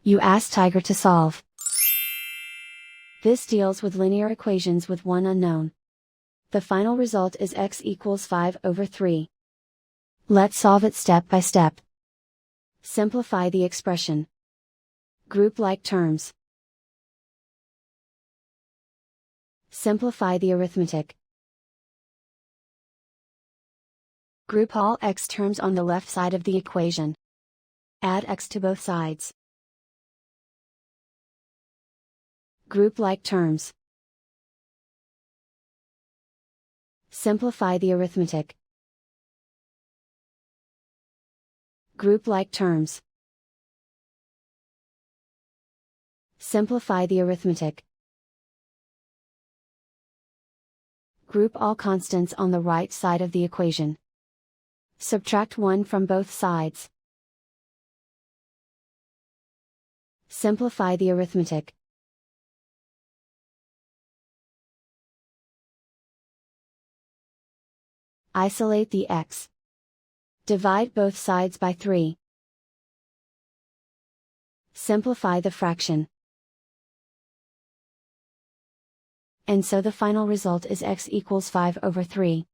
You ask Tiger to solve. This deals with linear equations with one unknown. The final result is x equals 5/3. Let's solve it step by step. Simplify the expression. Group like terms. Simplify the arithmetic. Group all x terms on the left side of the equation. Add x to both sides. Group like terms. Simplify the arithmetic. Group like terms. Simplify the arithmetic. Group all constants on the right side of the equation. Subtract 1 from both sides. Simplify the arithmetic. Isolate the x. Divide both sides by 3. Simplify the fraction. And so the final result is x equals 5/3.